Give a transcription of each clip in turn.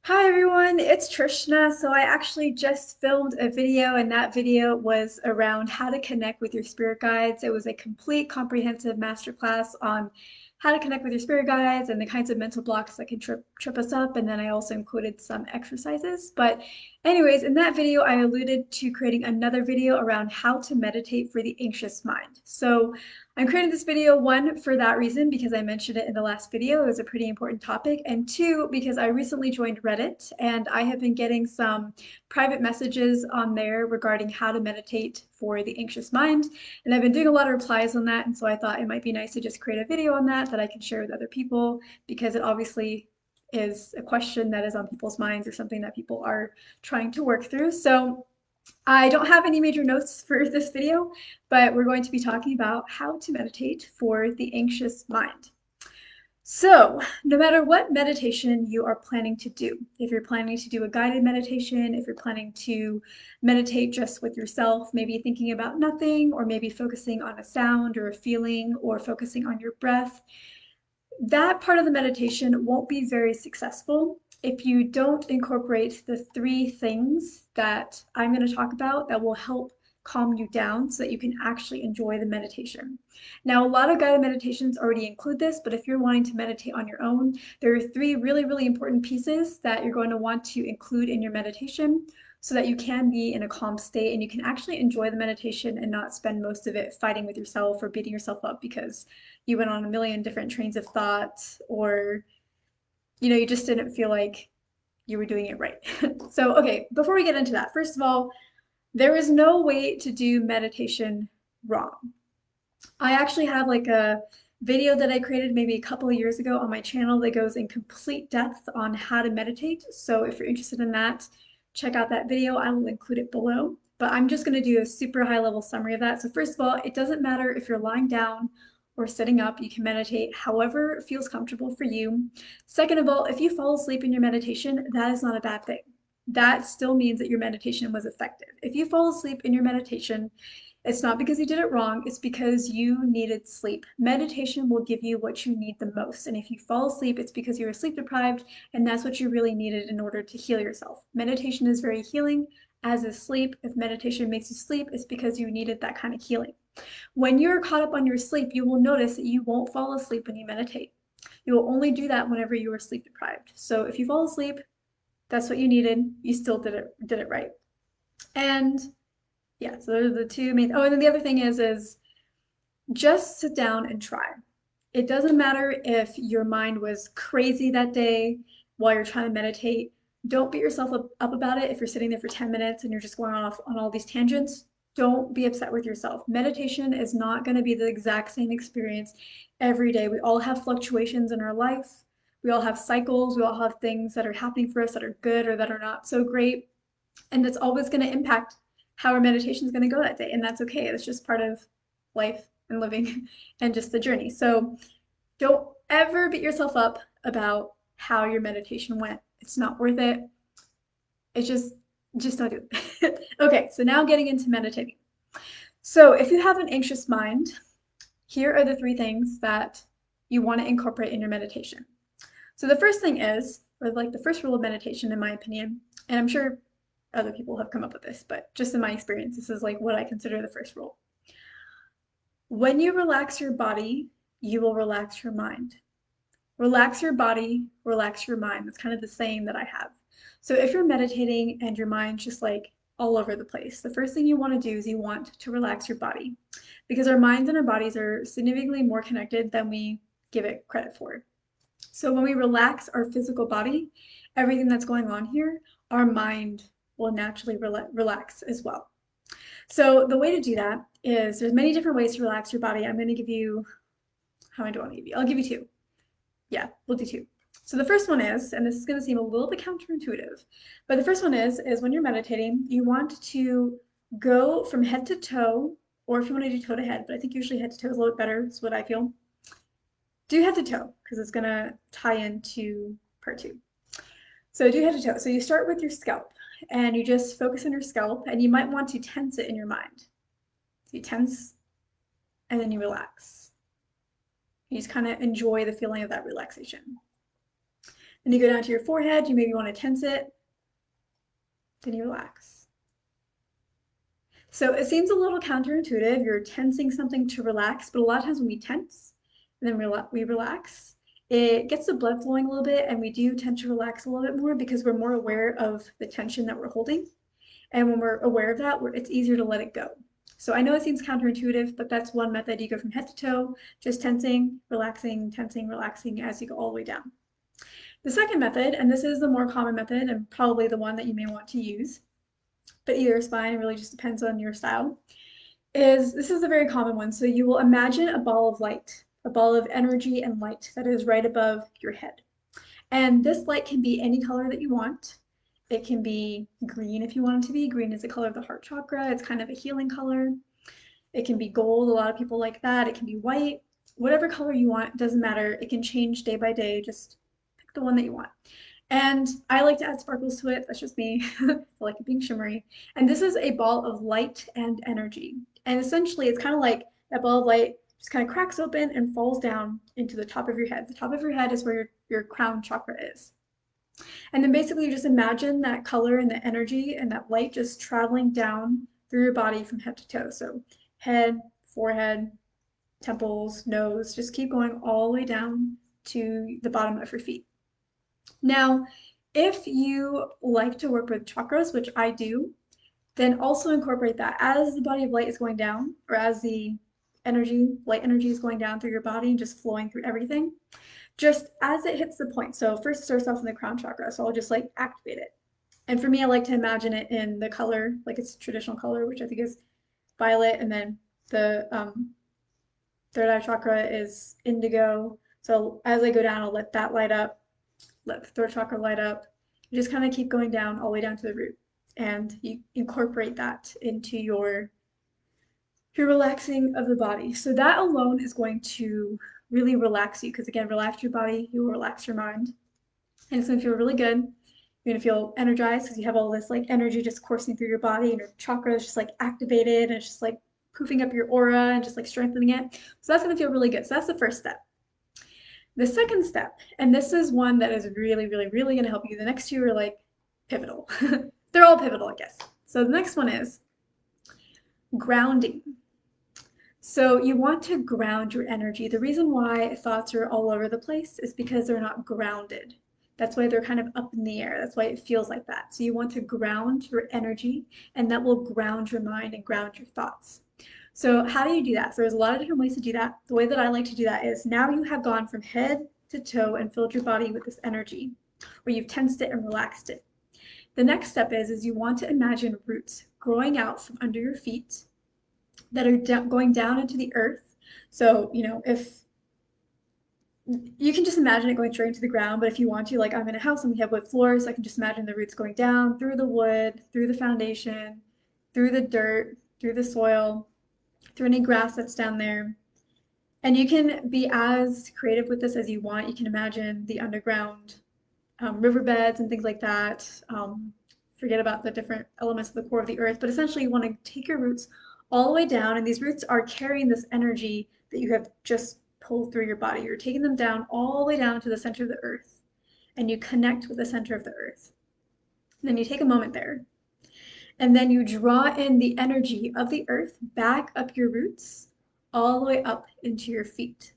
Hi everyone, it's Trishna. So I actually just filmed a video and that video was around how to connect with your spirit guides. It was a complete comprehensive masterclass on how to connect with your spirit guides and the kinds of mental blocks that can trip us up. And then I also included some exercises. But anyways, in that video, I alluded to creating another video around how to meditate for the anxious mind. So I'm creating this video, one, for that reason, because I mentioned it in the last video. It was a pretty important topic. And two, because I recently joined Reddit and I have been getting some private messages on there regarding how to meditate for the anxious mind. And I've been doing a lot of replies on that. And so I thought it might be nice to just create a video on that I can share with other people because it obviously is a question that is on people's minds or something that people are trying to work through. So I don't have any major notes for this video, but we're going to be talking about how to meditate for the anxious mind. So, no matter what meditation you are planning to do, if you're planning to do a guided meditation, if you're planning to meditate just with yourself, maybe thinking about nothing, or maybe focusing on a sound or a feeling, or focusing on your breath, that part of the meditation won't be very successful if you don't incorporate the three things that I'm going to talk about that will help calm you down so that you can actually enjoy the meditation. Now, a lot of guided meditations already include this, but if you're wanting to meditate on your own, there are three really, really important pieces that you're going to want to include in your meditation so that you can be in a calm state and you can actually enjoy the meditation and not spend most of it fighting with yourself or beating yourself up because you went on a million different trains of thought or you just didn't feel like you were doing it right. So, okay, before we get into that, first of all, there is no way to do meditation wrong. I actually have like a video that I created maybe a couple of years ago on my channel that goes in complete depth on how to meditate. So if you're interested in that, check out that video. I will include it below. But I'm just going to do a super high level summary of that. So first of all, it doesn't matter if you're lying down or sitting up, you can meditate however feels comfortable for you. Second of all, if you fall asleep in your meditation, that is not a bad thing. That still means that your meditation was effective. If you fall asleep in your meditation, it's not because you did it wrong, it's because you needed sleep. Meditation will give you what you need the most. And if you fall asleep, it's because you were sleep deprived and that's what you really needed in order to heal yourself. Meditation is very healing, as is sleep. If meditation makes you sleep, it's because you needed that kind of healing. When you're caught up on your sleep, you will notice that you won't fall asleep when you meditate. You will only do that whenever you are sleep deprived. So if you fall asleep, that's what you needed. You still did it right. And yeah, so those are the two main. Oh, and then the other thing is just sit down and try. It doesn't matter if your mind was crazy that day while you're trying to meditate. Don't beat yourself up about it if you're sitting there for 10 minutes and you're just going off on all these tangents. Don't be upset with yourself. Meditation is not going to be the exact same experience every day. We all have fluctuations in our life. We all have cycles. We all have things that are happening for us that are good or that are not so great. And that's always going to impact how our meditation is going to go that day. And that's okay. It's just part of life and living and just the journey. So don't ever beat yourself up about how your meditation went. It's not worth it. It's just don't do it. Okay, so now getting into meditating. So if you have an anxious mind, here are the three things that you want to incorporate in your meditation. So the first thing is, or like the first rule of meditation, in my opinion, and I'm sure other people have come up with this, but just in my experience, this is like what I consider the first rule. When you relax your body, you will relax your mind. Relax your body, relax your mind. That's kind of the saying that I have. So if you're meditating and your mind's just like all over the place, the first thing you want to do is you want to relax your body because our minds and our bodies are significantly more connected than we give it credit for. So when we relax our physical body, everything that's going on here, our mind will naturally relax as well. So the way to do that is there's many different ways to relax your body. I'm going to give you, how many do I want to give you? I'll give you two. Yeah, we'll do two. So the first one is, and this is going to seem a little bit counterintuitive, but the first one is when you're meditating, you want to go from head to toe, or if you want to do toe to head, but I think usually head to toe is a little bit better, is what I feel. Do head to toe, because it's going to tie into part two. So do head to toe. So you start with your scalp, and you just focus on your scalp, and you might want to tense it in your mind. So you tense, and then you relax. You just kind of enjoy the feeling of that relaxation. And you go down to your forehead, you maybe want to tense it, then you relax. So it seems a little counterintuitive. You're tensing something to relax, but a lot of times when we tense and then we relax, it gets the blood flowing a little bit, and we do tend to relax a little bit more because we're more aware of the tension that we're holding. And when we're aware of that, it's easier to let it go. So I know it seems counterintuitive, but that's one method. You go from head to toe, just tensing, relaxing as you go all the way down. The second method, and this is the more common method and probably the one that you may want to use, but either is fine, it really just depends on your style, is this is a very common one. So you will imagine a ball of light, a ball of energy and light that is right above your head. And this light can be any color that you want. It can be green if you want it to be. Green is the color of the heart chakra. It's kind of a healing color. It can be gold. A lot of people like that. It can be white. Whatever color you want, doesn't matter. It can change day by day. Just pick the one that you want. And I like to add sparkles to it. That's just me. I like it being shimmery. And this is a ball of light and energy. And essentially, it's kind of like that ball of light just kind of cracks open and falls down into the top of your head. The top of your head is where your crown chakra is. And then basically you just imagine that color and the energy and that light just traveling down through your body from head to toe. So head, forehead, temples, nose, just keep going all the way down to the bottom of your feet. Now, if you like to work with chakras, which I do, then also incorporate that as the body of light is going down, or as the light energy is going down through your body and just flowing through everything, just as it hits the point. So first it starts off in the crown chakra, so I'll just like activate it. And for me, I like to imagine it in the color, like its traditional color, which I think is violet, and then the third eye chakra is indigo. So as I go down, I'll let that light up, let the third chakra light up. You just kind of keep going down all the way down to the root, and you incorporate that into your relaxing of the body. So that alone is going to really relax you because again, relax your body, you will relax your mind, and it's going to feel really good. You're going to feel energized because you have all this like energy just coursing through your body, and your chakra is just like activated, and it's just like poofing up your aura and just like strengthening it. So that's going to feel really good. So that's the first step. The second step, and this is one that is really, really, really going to help you. The next two are like pivotal. They're all pivotal, I guess. So the next one is grounding. So you want to ground your energy. The reason why thoughts are all over the place is because they're not grounded. That's why they're kind of up in the air. That's why it feels like that. So you want to ground your energy, and that will ground your mind and ground your thoughts. So how do you do that? So there's a lot of different ways to do that. The way that I like to do that is now you have gone from head to toe and filled your body with this energy, where you've tensed it and relaxed it. The next step is you want to imagine roots growing out from under your feet that are going down into the earth. So, if you can just imagine it going straight into the ground, but if you want to, like I'm in a house and we have wood floors, I can just imagine the roots going down through the wood, through the foundation, through the dirt, through the soil, through any grass that's down there. And you can be as creative with this as you want. You can imagine the underground riverbeds and things like that. Forget about the different elements of the core of the earth, but essentially you want to take your roots all the way down, and these roots are carrying this energy that you have just pulled through your body. You're taking them down all the way down to the center of the earth, and you connect with the center of the earth. And then you take a moment there, and then you draw in the energy of the earth back up your roots, all the way up into your feet.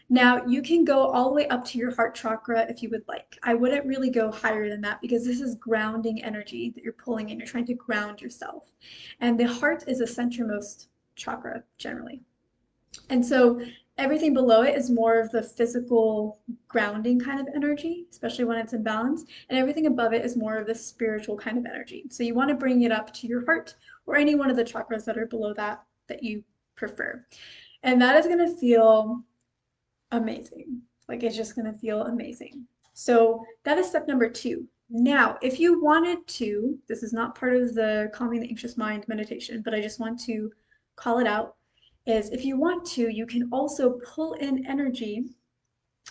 Now, you can go all the way up to your heart chakra if you would like. I wouldn't really go higher than that because this is grounding energy that you're pulling in. You're trying to ground yourself. And the heart is the centermost chakra generally. And so everything below it is more of the physical grounding kind of energy, especially when it's in balance. And everything above it is more of the spiritual kind of energy. So you want to bring it up to your heart or any one of the chakras that are below that you prefer. And that is going to feel amazing. Like it's just going to feel amazing. So that is step number 2. Now, if you wanted to, this is not part of the calming the anxious mind meditation, but I just want to call it out, is if you want to, you can also pull in energy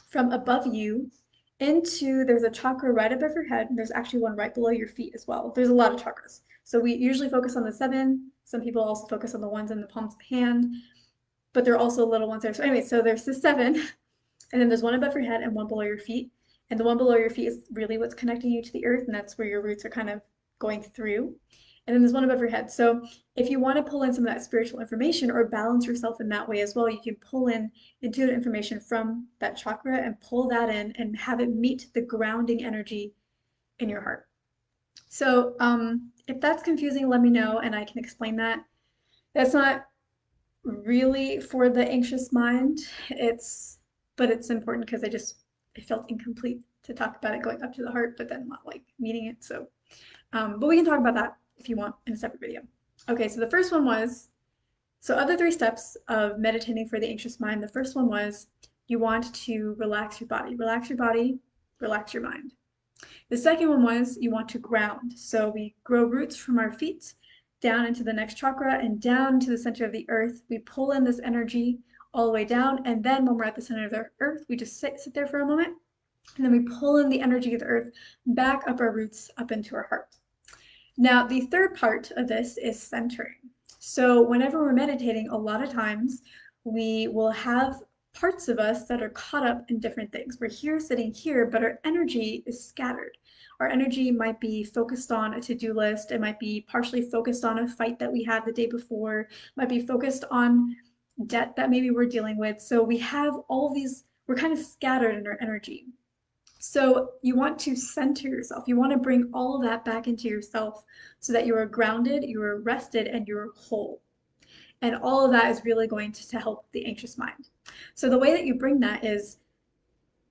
from above you there's a chakra right above your head, and there's actually one right below your feet as well. There's a lot of chakras. So we usually focus on the 7. Some people also focus on the ones in the palms of the hand, but there are also little ones there. So anyway, so there's the 7, and then there's one above your head and one below your feet. And the one below your feet is really what's connecting you to the earth, and that's where your roots are kind of going through. And then there's one above your head. So if you want to pull in some of that spiritual information or balance yourself in that way as well, you can pull in intuitive information from that chakra and pull that in and have it meet the grounding energy in your heart. So if that's confusing, let me know and I can explain that. That's not really for the anxious mind. But it's important because it felt incomplete to talk about it going up to the heart, but then not like meeting it. So, but we can talk about that if you want in a separate video. Okay, so the first one was, so of the 3 steps of meditating for the anxious mind, the first one was you want to relax your body, relax your body, relax your mind. The second one was you want to ground. So we grow roots from our feet down into the next chakra and down to the center of the earth. We pull in this energy all the way down. And then when we're at the center of the earth, we just sit there for a moment. And then we pull in the energy of the earth back up our roots, up into our heart. Now, the third part of this is centering. So whenever we're meditating, a lot of times we will have parts of us that are caught up in different things. We're here sitting here, but our energy is scattered. Our energy might be focused on a to-do list. It might be partially focused on a fight that we had the day before, might be focused on debt that maybe we're dealing with. So we have all these, we're kind of scattered in our energy. So you want to center yourself. You want to bring all of that back into yourself so that you are grounded, you are rested, and you're whole. And all of that is really going to help the anxious mind. So the way that you bring that is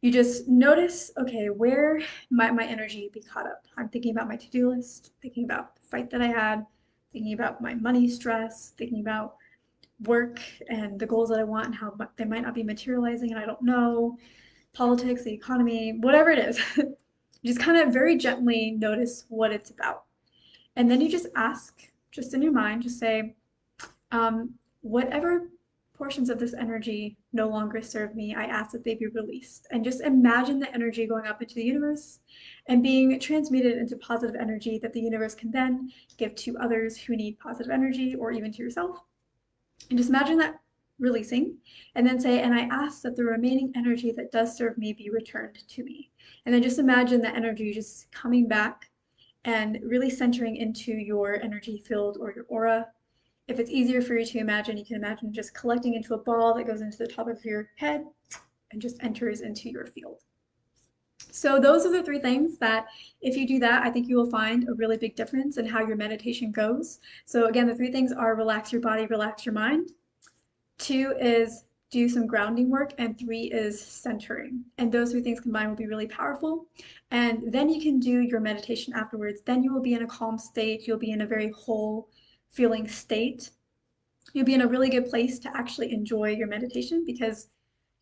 you just notice, okay, where might my energy be caught up? I'm thinking about my to-do list, thinking about the fight that I had, thinking about my money stress, thinking about work and the goals that I want and how they might not be materializing and I don't know, politics, the economy, whatever it is. You just kind of very gently notice what it's about. And then you just ask, just in your mind, just say, whatever portions of this energy no longer serve me, I ask that they be released. And just imagine the energy going up into the universe and being transmuted into positive energy that the universe can then give to others who need positive energy or even to yourself. And just imagine that releasing and then say, and I ask that the remaining energy that does serve me be returned to me. And then just imagine that energy just coming back and really centering into your energy field or your aura. If it's easier for you to imagine, you can imagine just collecting into a ball that goes into the top of your head and just enters into your field. So those are the 3 things that if you do that, I think you will find a really big difference in how your meditation goes. So again, the 3 things are relax your body, relax your mind. 2 is do some grounding work, and 3 is centering. And those 3 things combined will be really powerful. And then you can do your meditation afterwards. Then you will be in a calm state. You'll be in a very whole feeling state. You'll be in a really good place to actually enjoy your meditation because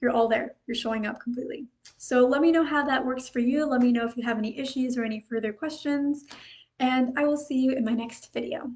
you're all there. You're showing up completely. So let me know how that works for you. Let me know if you have any issues or any further questions. And I will see you in my next video.